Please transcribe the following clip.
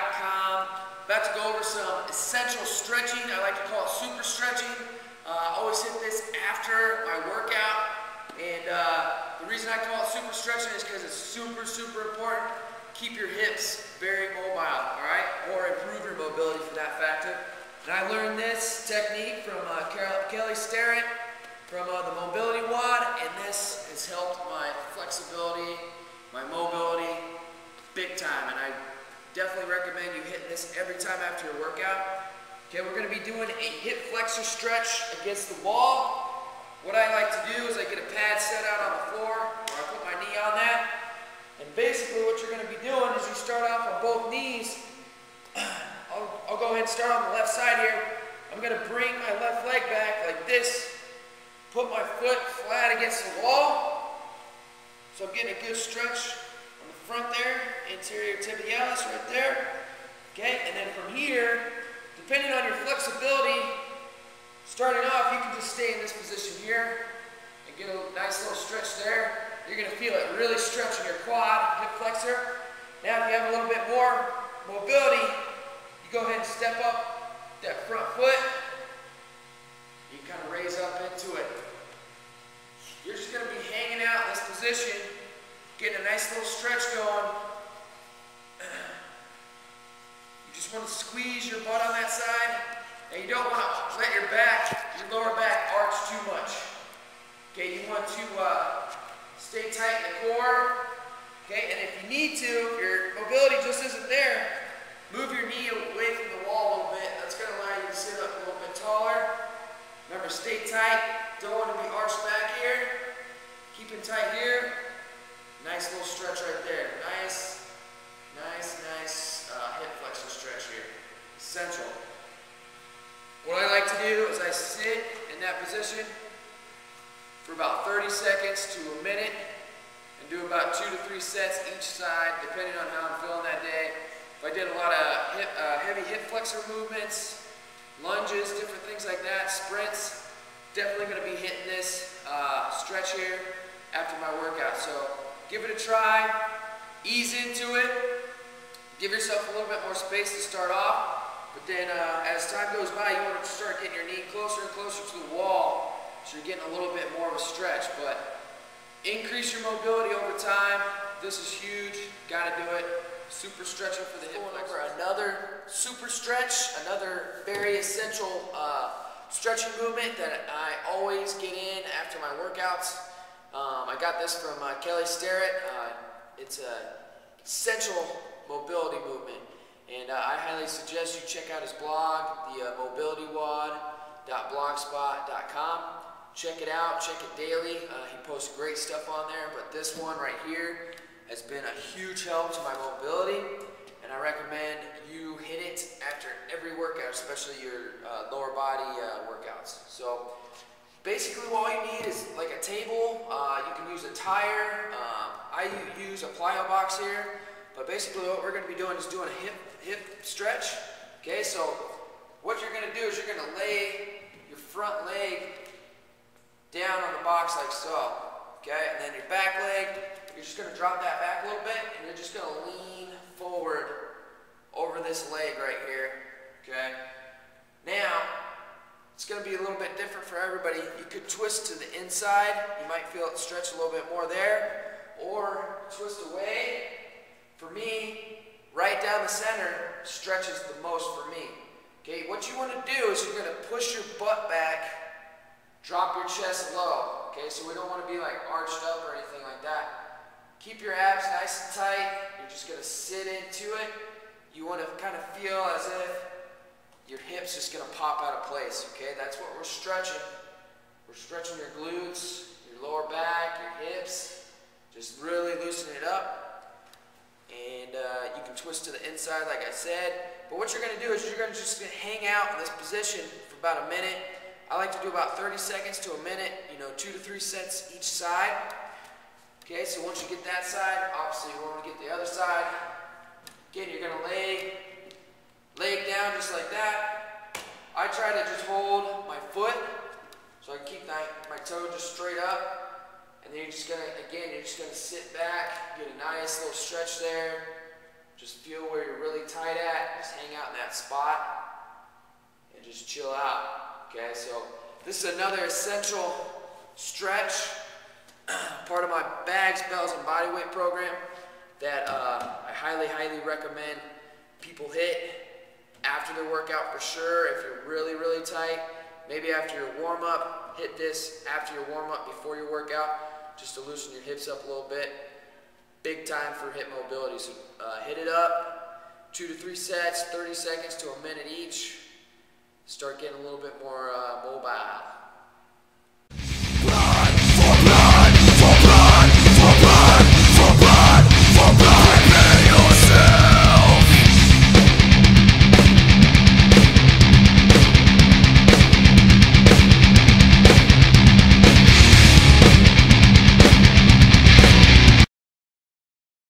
imporovements.com. About to go over some essential stretching. I like to call it super stretching. I always hit this after my workout, and the reason I call it super stretching is because it's super important. Keep your hips very mobile, all right, or improve your mobility for that factor. And I learned this technique from Kelly Starrett from the mobility wad, and this has helped my flexibility, my mobility, big time. And I definitely recommend you hitting this every time after your workout. Okay, we're going to be doing a hip flexor stretch against the wall. What I like to do is I get a pad set out on the floor, or I put my knee on that. And basically what you're going to be doing is you start off on both knees. I'll go ahead and start on the left side here. I'm going to bring my left leg back like this. Put my foot flat against the wall. So I'm getting a good stretch on the front there, anterior tibialis right there. Okay, and then from here, depending on your flexibility, starting off, you can just stay in this position here and get a nice little stretch there. You're going to feel it really stretching your quad, hip flexor. Now, if you have a little bit more mobility, you go ahead and step up that front foot. You kind of raise up into it. You're just going to be hanging out in this position, getting a nice little stretch going. You just want to squeeze your butt on that side, and you don't want to let your lower back arch too much. Okay, you want to stay tight in the core. Okay, and if you need to, if your mobility just isn't there, move your knee away from the wall a little bit. That's going to allow you to sit up a little bit taller. Remember, stay tight. Don't want to be arched back here. Keeping tight here. Nice little stretch right there. Nice hip flexor stretch here. Essential. What I like to do is I sit in that position for about 30 seconds to a minute and do about 2 to 3 sets each side, depending on how I'm feeling that day. If I did a lot of heavy hip flexor movements, lunges, different things like that, sprints, definitely going to be hitting this stretch here after my workout. So give it a try, ease into it, give yourself a little bit more space to start off, but then as time goes by, you want to start getting your knee closer and closer to the wall, so you're getting a little bit more of a stretch. But increase your mobility over time. This is huge. Got to do it. Super stretching for the hip flexor. Another super stretch, another very essential stretching movement that I always get in after my workouts. I got this from Kelly Starrett. It's an essential mobility movement, and I highly suggest you check out his blog, the mobilitywad.blogspot.com. Check it out, check it daily. He posts great stuff on there, but this one right here has been a huge help to my mobility, and I recommend you hit it after every workout, especially your lower body workouts. So basically all you need is like a table. You can use a tire. I use a plyo box here, but basically what we're going to be doing is doing a hip stretch. Okay, so what you're going to do is you're going to lay your front leg down on the box like so, okay, and then your back leg, you're just going to drop that back a little bit, and you're just going to lean forward over this leg right here, okay. Now, it's going to be a little bit different for everybody. You could twist to the inside, you might feel it stretch a little bit more there, or twist away. For me, right down the center stretches the most for me. Okay, what you want to do is you're going to push your butt back, drop your chest low, okay, so we don't want to be like arched up or anything like that. Keep your abs nice and tight. You're just going to sit into it. You want to kind of feel as if your hips just going to pop out of place, okay? That's what we're stretching. We're stretching your glutes, your lower back, your hips, just really loosening it up. And you can twist to the inside like I said. But what you're going to do is you're going to just hang out in this position for about a minute. I like to do about 30 seconds to a minute, 2 to 3 sets each side. Okay, so once you get that side, obviously you want to get the other side. Again, you're going to lay it down just like that. I try to just hold my foot so I can keep my toe just straight up. And then you're just going to, again, you're just going to sit back, get a nice little stretch there. Just feel where you're really tight at. Just hang out in that spot and just chill out. Okay, so this is another essential stretch, part of my bags, bells, and bodyweight program that I highly, highly recommend people hit after their workout for sure. If you're really, really tight, maybe after your warm-up, hit this after your warm-up before your workout, just to loosen your hips up a little bit. Big time for hip mobility. So hit it up, 2 to 3 sets, 30 seconds to a minute each. Start getting a little bit more mobile.